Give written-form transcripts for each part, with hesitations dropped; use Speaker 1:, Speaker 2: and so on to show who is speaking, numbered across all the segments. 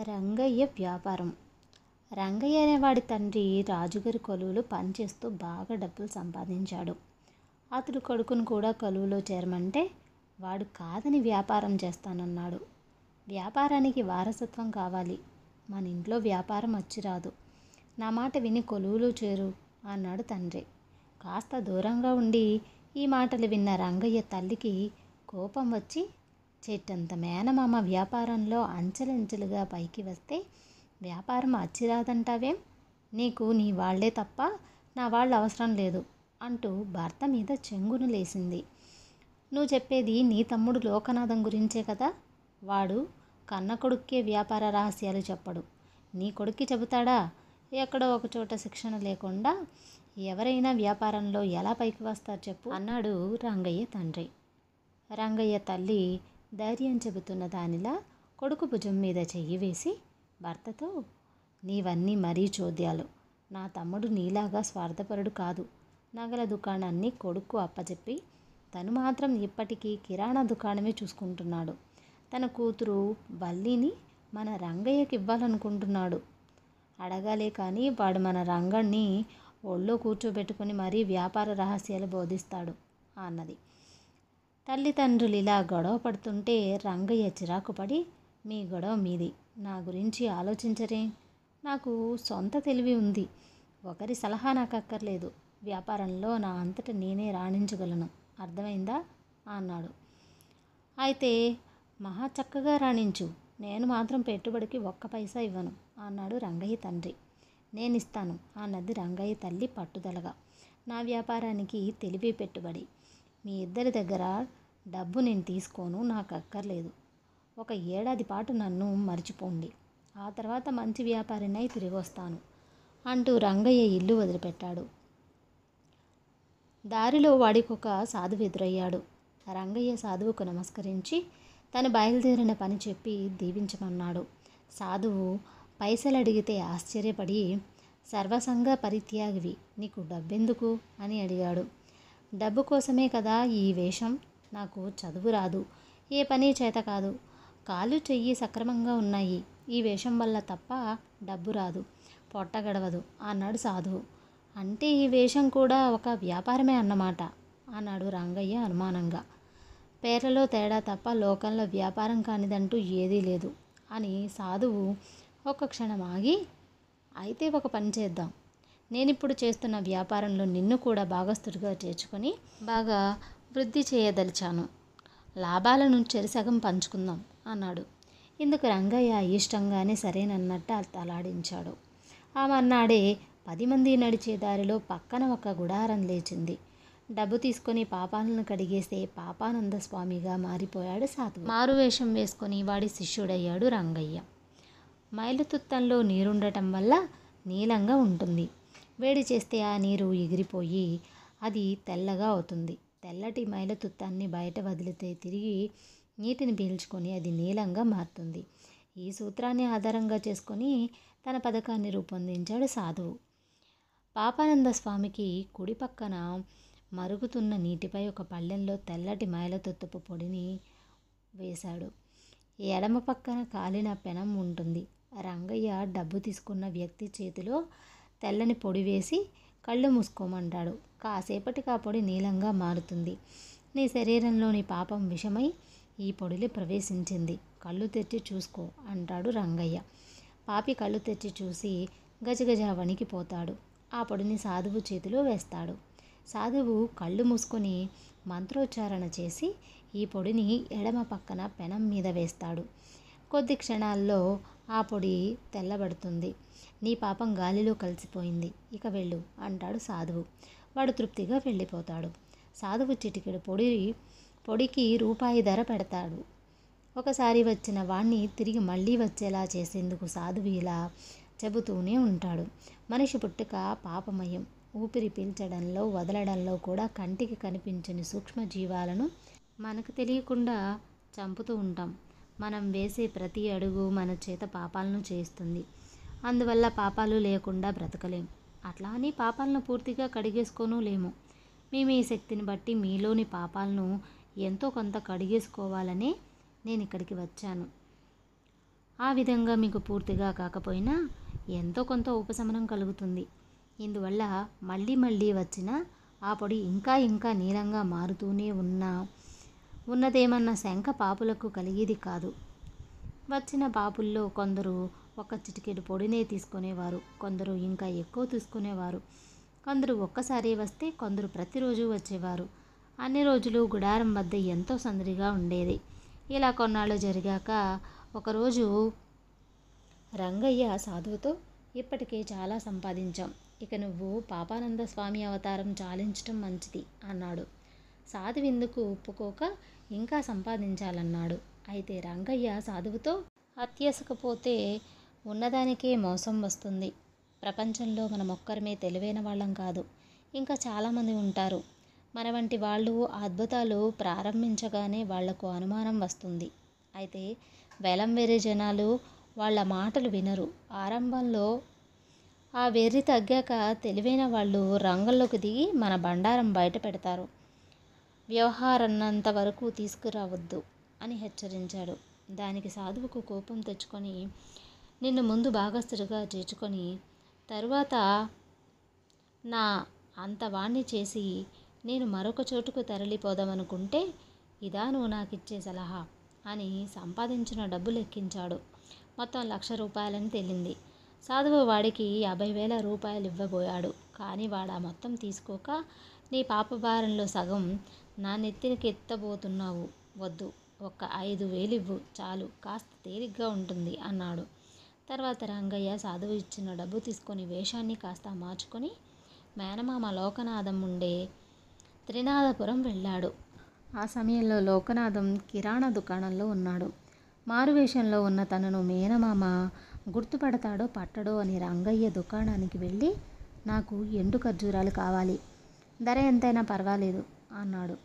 Speaker 1: రంగయ్య వ్యాపారం. రంగయ్య అనేవాడి తండ్రి రాజుగారి కొలువులో పనిచేస్తూ బాగా డబ్బులు సంపాదించాడు. అతడు కొడుకును కూడా కొలువులో చేరమంటే వాడు కాదని వ్యాపారం చేస్తానన్నాడు. వ్యాపారానికి వారసత్వం కావాలి, మన ఇంట్లో వ్యాపారం వచ్చిరాదు, నా మాట విని కొలువులో చేరు అన్నాడు తండ్రి. కాస్త దూరంగా ఉండి ఈ మాటలు విన్న రంగయ్య తల్లికి కోపం వచ్చి, చెట్టంత మేనమామ వ్యాపారంలో అంచెలంచెలుగా పైకి వస్తే వ్యాపారం అచ్చిరాదంటావేం? నీకు నీ వాళ్లే తప్ప నా వాళ్ళు అవసరం లేదు అంటూ భర్త మీద చెంగును లేసింది. నువ్వు చెప్పేది నీ తమ్ముడు లోకనాథం గురించే కదా? వాడు కన్న కొడుక్కే వ్యాపార రహస్యాలు చెప్పడు, నీ కొడుక్కి చెబుతాడా? ఎక్కడో ఒకచోట శిక్షణ లేకుండా ఎవరైనా వ్యాపారంలో ఎలా పైకి వస్తారు చెప్పు అన్నాడు రంగయ్య తండ్రి. రంగయ్య తల్లి ధైర్యం చెబుతున్న దానిలా కొడుకు భుజం మీద చెయ్యి వేసి భర్తతో, నీవన్నీ మరీ చోద్యాలు, నా తమ్ముడు నీలాగా స్వార్థపరుడు కాదు. నగల దుకాణాన్ని కొడుకు అప్పచెప్పి తను మాత్రం ఇప్పటికీ కిరాణా దుకాణమే చూసుకుంటున్నాడు. తన కూతురు బల్లిని మన రంగయ్యకి ఇవ్వాలనుకుంటున్నాడు. అడగాలే కానీ వాడు మన రంగణ్ణి ఒళ్ళో కూర్చోబెట్టుకుని మరీ వ్యాపార రహస్యాలు బోధిస్తాడు అన్నది. తల్లిదండ్రులు ఇలా గొడవ పడుతుంటే రంగయ్య చిరాకుపడి, మీ గొడవ మీది, నా గురించి ఆలోచించరే, నాకు సొంత తెలివి ఉంది, ఒకరి సలహా నాకు అక్కర్లేదు, వ్యాపారంలో నా అంతట నేనే రాణించగలను, అర్థమైందా అన్నాడు. అయితే మహా చక్కగా రాణించు, నేను మాత్రం పెట్టుబడికి ఒక్క పైసా ఇవ్వను అన్నాడు రంగయ్య తండ్రి. నేనిస్తాను అన్నది రంగయ్య తల్లి పట్టుదలగా. నా వ్యాపారానికి తెలివి పెట్టుబడి, మీ ఇద్దరి దగ్గర డబ్బు నేను తీసుకోను, నాకు అక్కర్లేదు. ఒక ఏడాది పాటు నన్ను మర్చిపోండి, ఆ తర్వాత మంచి వ్యాపారినై తిరిగి వస్తాను అంటూ రంగయ్య ఇల్లు వదిలిపెట్టాడు. దారిలో వాడికొక సాధువు ఎదురయ్యాడు. రంగయ్య సాధువుకు నమస్కరించి తను బయలుదేరిన పని చెప్పి దీవించమన్నాడు. సాధువు పైసలు అడిగితే ఆశ్చర్యపడి, సర్వసంగ పరిత్యాగివి, నీకు డబ్బెందుకు అని అడిగాడు. డబ్బు కోసమే కదా ఈ వేషం, నాకు చదువు రాదు, ఏ పని చేత కాదు, కాలు చెయ్యి సక్రమంగా ఉన్నాయి, ఈ వేషం వల్ల తప్ప డబ్బు రాదు, పొట్ట గడవదు అన్నాడు సాధువు. అంటే ఈ వేషం కూడా ఒక వ్యాపారమే అన్నమాట అన్నాడు రంగయ్య అనుమానంగా. పేర్లలో తేడా తప్ప లోకంలో వ్యాపారం కానిదంటూ ఏదీ లేదు అని సాధువు ఒక క్షణం ఆగి, అయితే ఒక పని చేద్దాం, నేనిప్పుడు చేస్తున్న వ్యాపారంలో నిన్ను కూడా భాగస్థుడిగా చేర్చుకొని బాగా వృద్ధి చేయదలిచాను, లాభాలను చెరిసగం పంచుకుందాం అన్నాడు. ఇందుకు రంగయ్య ఇష్టంగానే సరేనన్నట్టు తలాడించాడు. ఆ మర్నాడే 10 మంది నడిచే దారిలో పక్కన ఒక గుడారం లేచింది. డబ్బు తీసుకొని పాపాలను కడిగేసే పాపానంద స్వామిగా మారిపోయాడు సాధువు. మారువేషం వేసుకొని వాడి శిష్యుడయ్యాడు రంగయ్య. మైలుతుత్తంలో నీరుండటం వల్ల నీలంగా ఉంటుంది. వేడి చేస్తే ఆ నీరు ఎగిరిపోయి అది తెల్లగా అవుతుంది. తెల్లటి మైలుతుత్తాన్ని బయట వదిలితే తిరిగి నీటిని పీల్చుకొని అది నీలంగా మారుతుంది. ఈ సూత్రాన్ని ఆధారంగా చేసుకొని తన పథకాన్ని రూపొందించాడు సాధువు. పాపానంద స్వామికి కుడి పక్కన మరుగుతున్న నీటిపై ఒక పళ్ళెంలో తెల్లటి మైలతుత్తపు పొడిని వేశాడు. ఎడమ పక్కన కాలిన పెనం ఉంటుంది. రంగయ్య డబ్బు తీసుకున్న వ్యక్తి చేతిలో తెల్లని పొడి వేసి కళ్ళు మూసుకోమంటాడు. కాసేపటికి ఆ పొడి నీలంగా మారుతుంది. నీ శరీరంలోని పాపం విషమై ఈ పొడిలో ప్రవేశించింది, కళ్ళు తెచ్చి చూసుకో అంటాడు రంగయ్య. పాపి కళ్ళు తెచ్చి చూసి గజగజ వణికిపోతాడు. ఆ పొడిని సాధువు చేతిలో వేస్తాడు. సాధువు కళ్ళు మూసుకొని మంత్రోచ్చారణ చేసి ఈ పొడిని ఎడమ పక్కన పెనం మీద వేస్తాడు. కొద్ది క్షణాల్లో ఆ పొడి తెల్లబడుతుంది. నీ పాపం గాలిలో కలిసిపోయింది, ఇక వెళ్ళు అంటాడు సాధువు. వాడు తృప్తిగా వెళ్ళిపోతాడు. సాధువు చిటికెడు పొడికి రూపాయి ధర పెడతాడు. ఒకసారి వచ్చిన వాణ్ణి తిరిగి మళ్ళీ వచ్చేలా చేసేందుకు సాధువు ఇలా చెబుతూనే ఉంటాడు. మనిషి పుట్టుక పాపమయం. ఊపిరి పీల్చడంలో వదలడంలో కూడా కంటికి కనిపించని సూక్ష్మజీవాలను మనకు తెలియకుండా చంపుతూ ఉంటాం. మనం వేసే ప్రతి అడుగు మన చేత పాపాలను చేస్తుంది. అందువల్ల పాపాలు లేకుండా బ్రతకలేం. అట్లా అని పాపాలను పూర్తిగా కడిగేసుకోనూ లేము. మీ మీ శక్తిని బట్టి మీలోని పాపాలను ఎంతో కొంత కడిగేసుకోవాలనే నేను ఇక్కడికి వచ్చాను ఆ విధంగా మీకు పూర్తిగా కాకపోయినా ఎంతో కొంత ఉపశమనం కలుగుతుంది. ఇందువల్ల మళ్ళీ మళ్ళీ వచ్చిన ఆ పొడి ఇంకా ఇంకా నీలంగా మారుతూనే ఉన్నదేమన్న శంక పాపులకు కలిగేది కాదు. వచ్చిన పాపుల్లో కొందరు ఒక చిటికెడు పొడినే తీసుకునేవారు, కొందరు ఇంకా ఎక్కువ తీసుకునేవారు. కొందరు ఒక్కసారి వస్తే కొందరు ప్రతిరోజు వచ్చేవారు. అన్ని రోజులు గుడారం వద్ద ఎంతో సందడిగా ఉండేది. ఇలా కొన్నాళ్ళు జరిగాక ఒకరోజు రంగయ్య సాధువుతో, ఇప్పటికే చాలా సంపాదించాం, ఇక నువ్వు పాపానంద స్వామి అవతారం చాలించటం మంచిది అన్నాడు. సాధువు ఇందుకు ఒప్పుకోక ఇంకా సంపాదించాలన్నాడు. అయితే రంగయ్య సాధువుతో, అత్యాశకపోతే ఉన్నదానికే మోసం వస్తుంది. ప్రపంచంలో మనమొక్కరమే తెలివైన వాళ్ళం కాదు, ఇంకా చాలామంది ఉంటారు. మన వంటి వాళ్ళు అద్భుతాలు ప్రారంభించగానే వాళ్లకు అనుమానం వస్తుంది. అయితే వేలం వేరే జనాలు వాళ్ళ మాటలు వినరు. ఆరంభంలో ఆ వెర్రి తగ్గాక తెలివైన వాళ్ళు రంగంలోకి దిగి మన బండారం బయట పెడతారు. వ్యవహారాన్నంత వరకు తీసుకురావద్దు అని హెచ్చరించాడు. దానికి సాధువుకు కోపం తెచ్చుకొని, నిన్ను ముందు భాగస్థుడిగా చేర్చుకొని తరువాత నా అంత వాణ్ణి చేసి నేను మరొక చోటుకు తరలిపోదామనుకుంటే ఇదా నువ్వు నాకిచ్చే సలహా అని సంపాదించిన డబ్బు లెక్కించాడు. మొత్తం 1,00,000 రూపాయలని తేలింది. సాధువు వాడికి 50,000 రూపాయలు ఇవ్వబోయాడు. కానీ వాడా మొత్తం తీసుకోక, నీ పాపభారంలో సగం నా నెత్తికి ఎత్తబోతున్నావు, వద్దు, ఒక్క 5,000 ఇవ్వు చాలు, కాస్త తేలిగ్గా ఉంటుంది అన్నాడు. తర్వాత రంగయ్య సాధువు ఇచ్చిన డబ్బు తీసుకొని వేషాన్ని కాస్త మార్చుకొని మేనమామ లోకనాథం ఉండే త్రినాథపురం వెళ్ళాడు. ఆ సమయంలో లోకనాథం కిరాణా దుకాణంలో ఉన్నాడు. మారువేషంలో ఉన్న తనను మేనమామ గుర్తుపడతాడో పట్టడో అని రంగయ్య దుకాణానికి వెళ్ళి, నాకు ఎండు ఖర్జూరాలు కావాలి, ధర ఎంతైనా పర్వాలేదు అన్నాడు.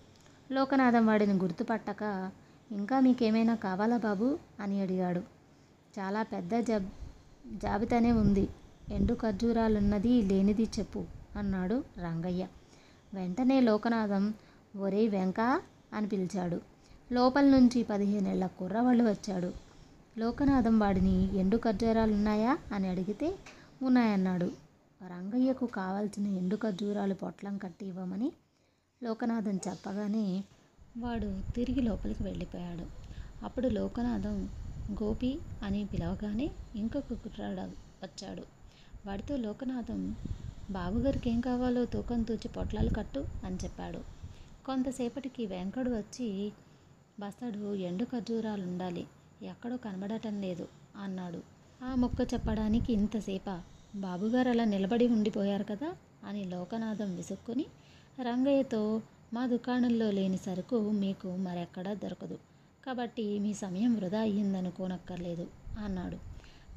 Speaker 1: లోకనాథం వాడిని గుర్తుపట్టక, ఇంకా మీకేమైనా కావాలా బాబు అని అడిగాడు. చాలా పెద్ద జాబితానే ఉంది, ఎండు ఖర్జూరాలున్నది లేనిది చెప్పు అన్నాడు రంగయ్య. వెంటనే లోకనాథం, ఒరేయ్ వెంక అని పిలిచాడు. లోపల నుంచి 15 ఏళ్ల కుర్రవాళ్ళు వచ్చాడు. లోకనాథం వాడిని ఎండు ఖర్జూరాలున్నాయా అని అడిగితే ఉన్నాయన్నాడు. రంగయ్యకు కావాల్సిన ఎండు ఖర్జూరాలు పొట్లం కట్టి ఇవ్వమని లోకనాథం చెప్పగానే వాడు తిరిగి లోపలికి వెళ్ళిపోయాడు. అప్పుడు లోకనాథం గోపి అని పిలవగానే ఇంకొక కుర్రాడు వచ్చాడు. వాడితో లోకనాథం, బాబుగారికి ఏం కావాలో తూకం తూచి పొట్లాలు కట్టు అని చెప్పాడు. కొంతసేపటికి వెంకడు వచ్చి, బస్తడు ఎండు ఖర్జూరాలు ఉండాలి, ఎక్కడో కనబడటం లేదు అన్నాడు. ఆ ముక్క చెప్పడానికి ఇంతసేపా, బాబుగారు అలా నిలబడి ఉండిపోయారు కదా అని లోకనాథం విసుక్కుని రంగయ్యతో, మా దుకాణంలో లేని సరుకు మీకు మరెక్కడా దొరకదు, కాబట్టి మీ సమయం వృధా అయ్యిందనుకోనక్కర్లేదు అన్నాడు.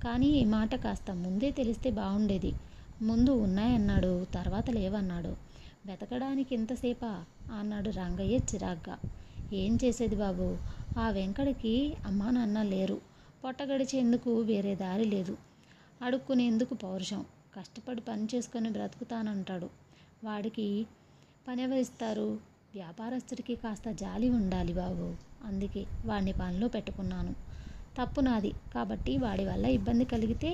Speaker 1: కానీ ఈ మాట కాస్త ముందే తెలిస్తే బాగుండేది, ముందు ఉన్నాయన్నాడు, తర్వాత లేవన్నాడు. వెతకడానికి ఇంతసేపా అన్నాడు రంగయ్య చిరాగ్గా. ఏం చేసేది బాబు, ఆ వెంకడికి అమ్మా నాన్న లేరు, పొట్ట గడిచేందుకు వేరే దారి లేదు, అడుక్కునేందుకు పౌరుషం, కష్టపడి పని చేసుకొని బ్రతుకుతానంటాడు. వాడికి పని ఎవరిస్తారు, వ్యాపారస్తుడికి కాస్త జాలి ఉండాలి బాబు, అందుకే వాడిని పనిలో పెట్టుకున్నాను. తప్పు నాది, కాబట్టి వాడి వల్ల ఇబ్బంది కలిగితే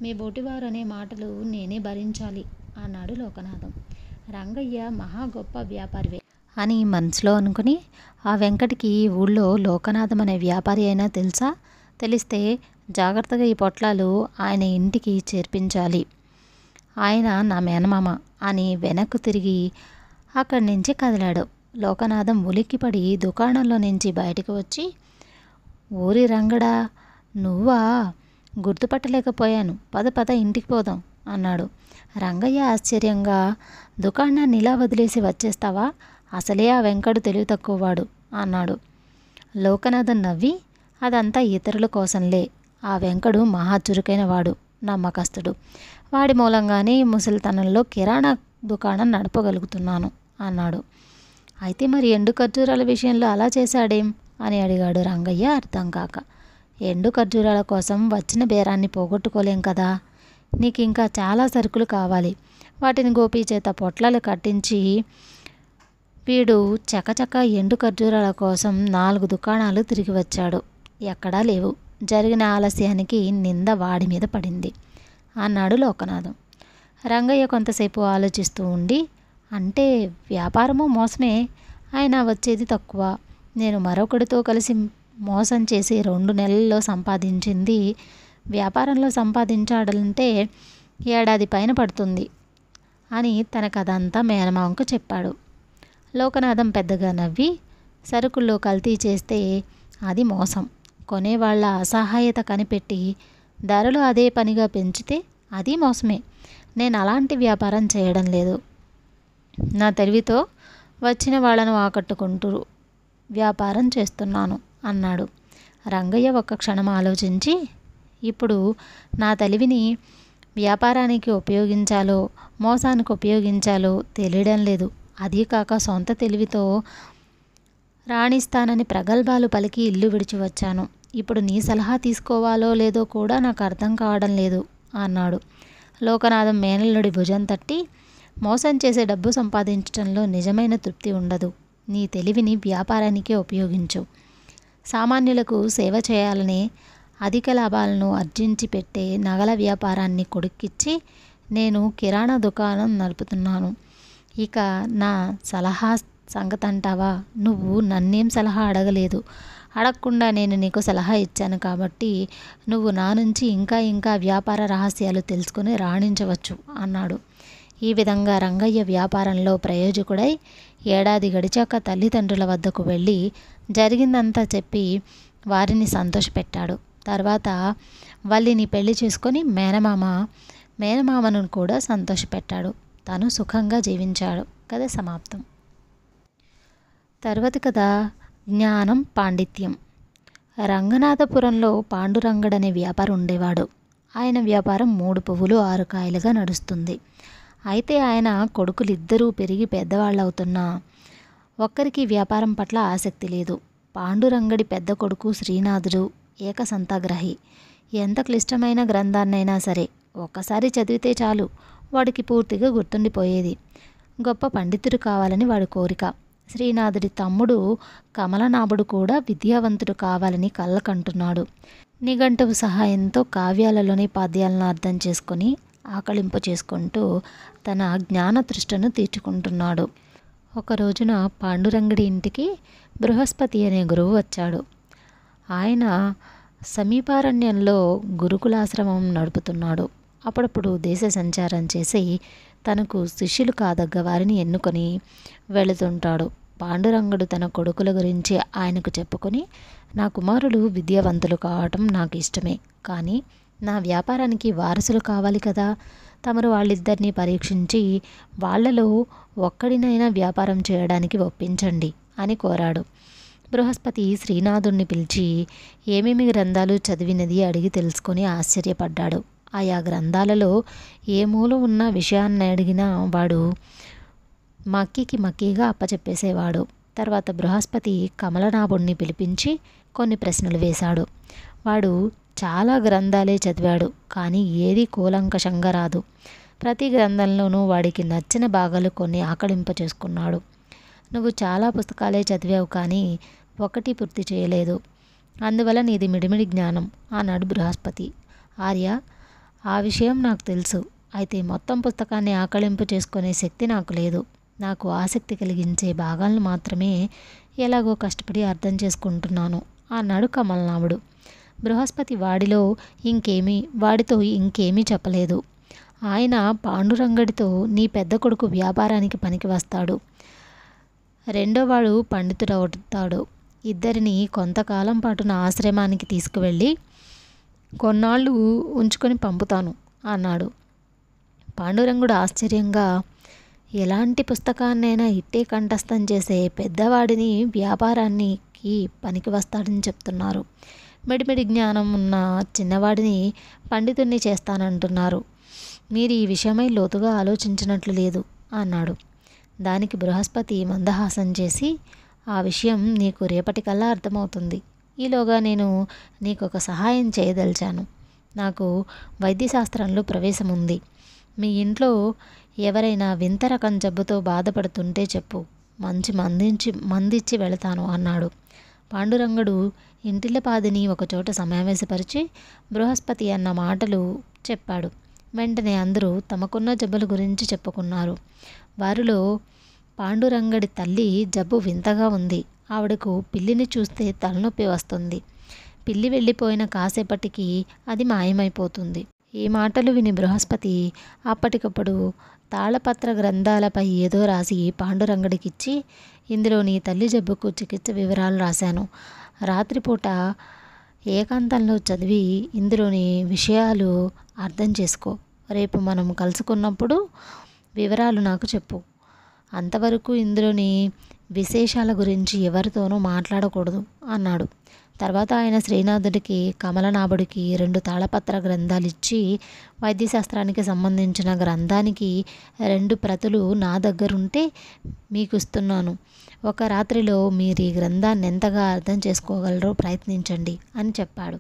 Speaker 1: మీ బోటివారు అనే మాటలు నేనే భరించాలి అన్నాడు లోకనాథం. రంగయ్య మహా గొప్ప వ్యాపారివే అని మనసులో అనుకుని, ఆ వెంకటికి ఊళ్ళో లోకనాథం అనే వ్యాపారి అయినా తెలుసా, తెలిస్తే జాగ్రత్తగా ఈ పొట్లాలు ఆయన ఇంటికి చేర్పించాలి, ఆయన నా మేనమామ అని వెనక్కు తిరిగి అక్కడి నుంచి కదిలాడు. లోకనాథం ఉలిక్కిపడి దుకాణంలో నుంచి బయటకు వచ్చి, ఊరి రంగడా నువ్వా, గుర్తుపట్టలేకపోయాను, పద పద ఇంటికి పోదాం అన్నాడు. రంగయ్య ఆశ్చర్యంగా, దుకాణాన్ని ఇలా వదిలేసి వచ్చేస్తావా, అసలే ఆ వెంకడు తెలివి తక్కువవాడు అన్నాడు. లోకనాథన్ నవ్వి, అదంతా ఇతరుల కోసంలే, ఆ వెంకడు మహా చురుకైన వాడు, నమ్మకస్తుడు, వాడి మూలంగానే ముసలితనంలో కిరాణా దుకాణం నడపగలుగుతున్నాను అన్నాడు. అయితే మరి ఎండు ఖర్జూరాల విషయంలో అలా చేశాడేం అని అడిగాడు రంగయ్య అర్థం కాక. ఎండు ఖర్జూరాల కోసం వచ్చిన బేరాన్ని పోగొట్టుకోలేం కదా, నీకు ఇంకా చాలా సరుకులు కావాలి, వాటిని గోపి చేత పొట్లాలు కట్టించి వీడు చకచక ఎండు ఖర్జూరాల కోసం 4 దుకాణాలు తిరిగి వచ్చాడు, ఎక్కడా లేవు. జరిగిన ఆలస్యానికి నింద వాడి మీద పడింది అన్నాడు లోకనాథం. రంగయ్య కొంతసేపు ఆలోచిస్తూ ఉండి, అంటే వ్యాపారము మోసమే, అయినా వచ్చేది తక్కువ. నేను మరొకడితో కలిసి మోసం చేసి 2 నెలల్లో సంపాదించింది వ్యాపారంలో సంపాదించాడంటే ఏడాది పైన పడుతుంది అని తన కథంతా మేనమామకు చెప్పాడు. లోకనాథం పెద్దగా నవ్వి, సరుకుల్లో కల్తీ చేస్తే అది మోసం, కొనేవాళ్ల అసహాయత కనిపెట్టి ధరలు అదే పనిగా పెంచితే అది మోసమే. నేను అలాంటి వ్యాపారం చేయడం లేదు. నా తెలివితో వచ్చిన వాళ్ళను ఆకట్టుకుంటూ వ్యాపారం చేస్తున్నాను అన్నాడు. రంగయ్య ఒక్క క్షణం ఆలోచించి, ఇప్పుడు నా తెలివిని వ్యాపారానికి ఉపయోగించాలో మోసానికి ఉపయోగించాలో తెలియడం లేదు. అదీ కాక సొంత తెలివితో రాణిస్తానని ప్రగల్భాలు పలికి ఇల్లు విడిచి వచ్చాను. ఇప్పుడు నీ సలహా తీసుకోవాలో లేదో కూడా నాకు అర్థం కావడం లేదు అన్నాడు. లోకనాథం మేనల్లుడి భుజం తట్టి, మోసం చేసే డబ్బు సంపాదించడంలో నిజమైన తృప్తి ఉండదు. నీ తెలివిని వ్యాపారానికే ఉపయోగించు. సామాన్యులకు సేవ చేయాలనే అధిక లాభాలను ఆర్జించి పెట్టే నగల వ్యాపారాన్ని కొడుక్కిచ్చి నేను కిరాణా దుకాణం నడుపుతున్నాను. ఇక నా సలహా సంగతంటావా? నువ్వు నన్నేం సలహా అడగలేదు. అడగకుండా నేను నీకు సలహా ఇచ్చాను కాబట్టి నువ్వు నా నుంచి ఇంకా వ్యాపార రహస్యాలు తెలుసుకుని రాణించవచ్చు అన్నాడు. ఈ విధంగా రంగయ్య వ్యాపారంలో ప్రయోజకుడై ఏడాది గడిచాక తల్లిదండ్రుల వద్దకు వెళ్ళి జరిగిందంతా చెప్పి వారిని సంతోషపెట్టాడు. తర్వాత వల్లిని పెళ్లి చేసుకొని మేనమామను కూడా సంతోషపెట్టాడు. తను సుఖంగా జీవించాడు. కథ సమాప్తం. తర్వాతి కథ జ్ఞానం పాండిత్యం. రంగనాథపురంలో పాండురంగడనే వ్యాపారం ఉండేవాడు. ఆయన వ్యాపారం 3 పువ్వులు 6 కాయలుగా నడుస్తుంది. అయితే ఆయన కొడుకులిద్దరూ పెరిగి పెద్దవాళ్ళవుతున్నా ఒక్కరికి వ్యాపారం పట్ల ఆసక్తి లేదు. పాండురంగడి పెద్ద కొడుకు శ్రీనాథుడు ఏకసంతాగ్రహి. ఎంత క్లిష్టమైన గ్రంథాన్నైనా సరే ఒక్కసారి చదివితే చాలు వాడికి పూర్తిగా గుర్తుండిపోయేది. గొప్ప పండితుడు కావాలని వాడి కోరిక. శ్రీనాథుడి తమ్ముడు కమలనాభుడు కూడా విద్యావంతుడు కావాలని కళ్ళకంటున్నాడు. నిఘంటువు సహాయంతో కావ్యాలలోని పద్యాలను అర్థం చేసుకొని ఆకళింప చేసుకుంటూ తన జ్ఞానతృష్ణను తీర్చుకుంటున్నాడు. ఒక రోజున పాండురంగడి ఇంటికి బృహస్పతి అనే గురువు వచ్చాడు. ఆయన సమీపారణ్యంలో గురుకులాశ్రమం నడుపుతున్నాడు. అప్పుడప్పుడు దేశ సంచారం చేసి తనకు శిష్యులు కాదగ్గ వారిని ఎన్నుకొని వెళుతుంటాడు. పాండురంగడు తన కొడుకుల గురించి ఆయనకు చెప్పుకొని, నా కుమారులు విద్యావంతులు కావటం నాకు ఇష్టమే, కానీ నా వ్యాపారానికి వారసులు కావాలి కదా. తమరు వాళ్ళిద్దరినీ పరీక్షించి వాళ్లలో ఒక్కడినైనా వ్యాపారం చేయడానికి ఒప్పించండి అని కోరాడు. బృహస్పతి శ్రీనాథుణ్ణి పిలిచి ఏమేమి గ్రంథాలు చదివినది అడిగి తెలుసుకొని ఆశ్చర్యపడ్డాడు. ఆయా గ్రంథాలలో ఏ మూల ఉన్న విషయాన్ని అడిగినా వాడు మక్కిగా అప్పచెప్పేసేవాడు. తర్వాత బృహస్పతి కమలనాభుణ్ణి పిలిపించి కొన్ని ప్రశ్నలు వేశాడు. వాడు చాలా గ్రంథాలే చదివాడు, కానీ ఏది కూలంకషంగా రాదు. ప్రతి గ్రంథంలోనూ వాడికి నచ్చిన భాగాలు కొన్ని ఆకళింప చేసుకున్నాడు. నువ్వు చాలా పుస్తకాలే చదివావు, కానీ ఒకటి పూర్తి చేయలేదు. అందువల్ల నీది మిడిమిడి జ్ఞానం అన్నాడు బృహస్పతి. ఆర్య, ఆ విషయం నాకు తెలుసు. అయితే మొత్తం పుస్తకాన్ని ఆకళింపు చేసుకునే శక్తి నాకు లేదు. నాకు ఆసక్తి కలిగించే భాగాలను మాత్రమే ఎలాగో కష్టపడి అర్థం చేసుకుంటున్నాను అన్నాడు కమలనాభుడు. బృహస్పతి వాడితో ఇంకేమీ చెప్పలేదు. ఆయన పాండురంగడితో నీ పెద్ద కొడుకు వ్యాపారానికి పనికి వస్తాడు, రెండోవాడు పండితుడవుతాడు. ఇద్దరిని కొంతకాలం పాటు నా ఆశ్రమానికి తీసుకువెళ్ళి కొన్నాళ్ళు ఉంచుకొని పంపుతాను అన్నాడు. పాండురంగుడు ఆశ్చర్యంగా, ఎలాంటి పుస్తకాన్నైనా ఇట్టే కంఠస్థం చేసే పెద్దవాడిని వ్యాపారానికి పనికి వస్తాడని చెప్తున్నారు. మిడిమిడి జ్ఞానం ఉన్న చిన్నవాడిని పండితుణ్ణి చేస్తానంటున్నారు. మీరు ఈ విషయమై లోతుగా ఆలోచించినట్లు లేదు అన్నాడు. దానికి బృహస్పతి మందహాసం చేసి, ఆ విషయం నీకు రేపటికల్లా అర్థమవుతుంది. ఈలోగా నేను నీకు ఒక సహాయం చేయదలిచాను. నాకు వైద్యశాస్త్రంలో ప్రవేశం ఉంది. మీ ఇంట్లో ఎవరైనా వింత రకం జబ్బుతో బాధపడుతుంటే చెప్పు, మంచి మందిచ్చి వెళతాను అన్నాడు. పాండురంగుడు ఇంటిల్లపాదిని ఒకచోట సమావేశపరిచి బృహస్పతి అన్న మాటలు చెప్పాడు. వెంటనే అందరూ తమకున్న జబ్బుల గురించి చెప్పుకున్నారు. వారిలో పాండురంగడి తల్లి జబ్బు వింతగా ఉంది. ఆవిడకు పిల్లిని చూస్తే తలనొప్పి వస్తుంది. పిల్లి వెళ్ళిపోయిన కాసేపటికి అది మాయమైపోతుంది. ఈ మాటలు విని బృహస్పతి అప్పటికప్పుడు తాళపత్ర గ్రంథాలపై ఏదో రాసి పాండురంగడికిచ్చి, ఇందులో నీ తల్లి జబ్బుకు చికిత్స వివరాలు రాశాను. రాత్రిపూట ఏకాంతంలో చదివి ఇందులోని విషయాలు అర్థం చేసుకో. రేపు మనం కలుసుకున్నప్పుడు వివరాలు నాకు చెప్పు. అంతవరకు ఇందులోని విశేషాల గురించి ఎవరితోనూ మాట్లాడకూడదు అన్నాడు. తర్వాత ఆయన శ్రీనాథుడికి, కమలనాభుడికి 2 తాళపత్ర గ్రంథాలిచ్చి, వైద్యశాస్త్రానికి సంబంధించిన గ్రంథానికి 2 ప్రతులు నా దగ్గరుంటే మీకు ఇస్తున్నాను. ఒక రాత్రిలో మీరు ఈ గ్రంథాన్ని ఎంతగా అర్థం చేసుకోగలరో ప్రయత్నించండి అని చెప్పాడు.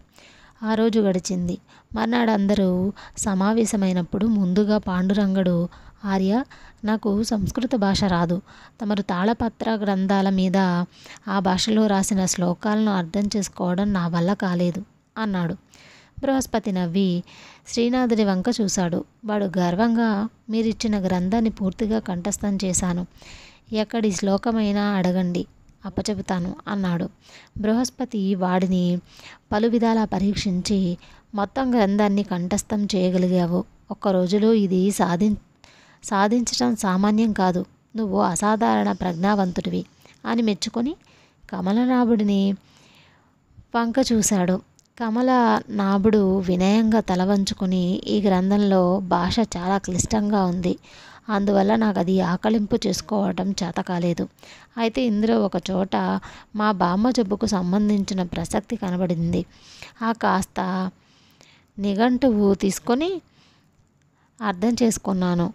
Speaker 1: ఆ రోజు గడిచింది. మర్నాడు అందరూ సమావేశమైనప్పుడు ముందుగా పాండురంగడు, ఆర్య, నాకు సంస్కృత భాష రాదు. తమరు తాళపత్ర గ్రంథాల మీద ఆ భాషలో రాసిన శ్లోకాలను అర్థం చేసుకోవడం నా వల్ల కాలేదు అన్నాడు. బృహస్పతి నవ్వి శ్రీనాథుడి వంక చూశాడు. వాడు గర్వంగా, మీరిచ్చిన గ్రంథాన్ని పూర్తిగా కంఠస్థం చేశాను. ఎక్కడి శ్లోకమైనా అడగండి, అప్పచెబుతాను అన్నాడు. బృహస్పతి వాడిని పలు విధాలా పరీక్షించి, మొత్తం గ్రంథాన్ని కంఠస్థం చేయగలిగావు. ఒక్క రోజులో ఇది సాధించటం సామాన్యం కాదు. నువ్వు అసాధారణ ప్రజ్ఞావంతుడివి అని మెచ్చుకొని కమలనాభుడిని వంక చూశాడు. కమలనాభుడు వినయంగా తల వంచుకొని, ఈ గ్రంథంలో భాష చాలా క్లిష్టంగా ఉంది. అందువల్ల నాకు అది ఆకలింపు చేసుకోవటం చేత కాలేదు. అయితే ఇందులో ఒక చోట మా బామ్మ జబ్బుకు సంబంధించిన ప్రసక్తి కనబడింది. ఆ కాస్త నిఘంటువు తీసుకొని అర్థం చేసుకున్నాను.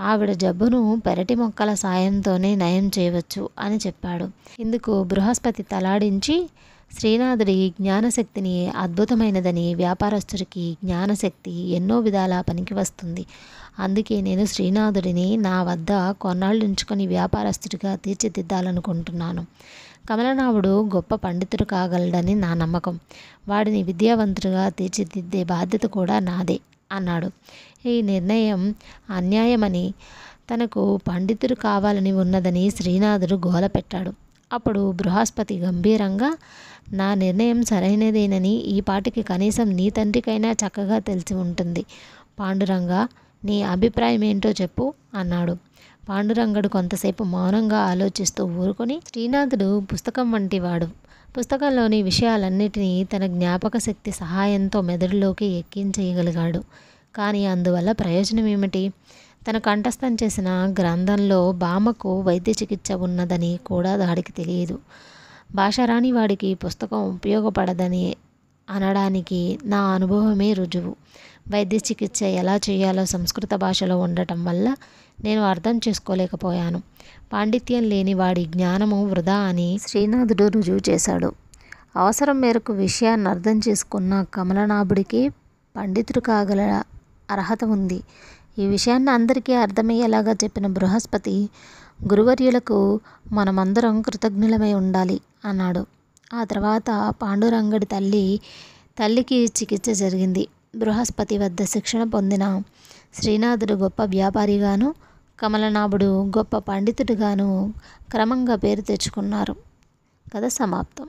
Speaker 1: ఆవిడ జబ్బును పెరటి మొక్కల సాయంతోనే నయం చేయవచ్చు అని చెప్పాడు. ఇందుకు బృహస్పతి తలాడించి, శ్రీనాథుడి జ్ఞానశక్తిని అద్భుతమైనదని, వ్యాపారస్తుడికి జ్ఞానశక్తి ఎన్నో విధాలా పనికి వస్తుంది. అందుకే నేను శ్రీనాథుడిని నా వద్ద కొన్నాళ్ళు ఉంచుకొని వ్యాపారస్తుడిగా తీర్చిదిద్దాలనుకుంటున్నాను. కమలనాభుడు గొప్ప పండితుడు కాగలడని నా నమ్మకం. వాడిని విద్యావంతుడిగా తీర్చిదిద్దే బాధ్యత కూడా నాదే అన్నాడు. ఈ నిర్ణయం అన్యాయమని, తనకు పండితుడు కావాలని ఉన్నదని శ్రీనాథుడు గోల పెట్టాడు. అప్పుడు బృహస్పతి గంభీరంగా, నా నిర్ణయం సరైనదేనని ఈ పాటికి కనీసం నీ తండ్రికైనా చక్కగా తెలిసి ఉంటుంది. పాండురంగా, నీ అభిప్రాయం ఏంటో చెప్పు అన్నాడు. పాండురంగడు కొంతసేపు మౌనంగా ఆలోచిస్తూ ఊరుకొని, శ్రీనాథుడు పుస్తకం వంటివాడు. పుస్తకంలోని విషయాలన్నిటినీ తన జ్ఞాపక శక్తి సహాయంతో మెదడులోకి ఎక్కించేయగలిగాడు. కానీ అందువల్ల ప్రయోజనం ఏమిటి? తన కంఠస్థం చేసిన గ్రంథంలో బామ్మకు వైద్య చికిత్స ఉన్నదని కూడా వాడికి తెలియదు. భాష రాని వాడికి పుస్తకం ఉపయోగపడదని అనడానికి నా అనుభవమే రుజువు. వైద్య చికిత్స ఎలా చేయాలో సంస్కృత భాషలో ఉండటం వల్ల నేను అర్థం చేసుకోలేకపోయాను. పాండిత్యం లేని వాడి జ్ఞానము వృధా అని శ్రీనాథుడు రుజువు చేశాడు. అవసరం మేరకు విషయాన్ని అర్థం చేసుకున్న కమలనాభుడికి పండితుడు కాగల అర్హత ఉంది. ఈ విషయాన్ని అందరికీ అర్థమయ్యేలాగా చెప్పిన బృహస్పతి, గురువర్యులకు మనమందరం కృతజ్ఞులమై ఉండాలి అన్నాడు. ఆ తర్వాత పాండురంగడి తల్లికి చికిత్స జరిగింది. బృహస్పతి వద్ద శిక్షణ పొందిన శ్రీనాథుడు గొప్ప వ్యాపారిగాను, కమలనాభుడు గొప్ప పండితుడిగాను క్రమంగా పేరు తెచ్చుకున్నారు. కథ సమాప్తం.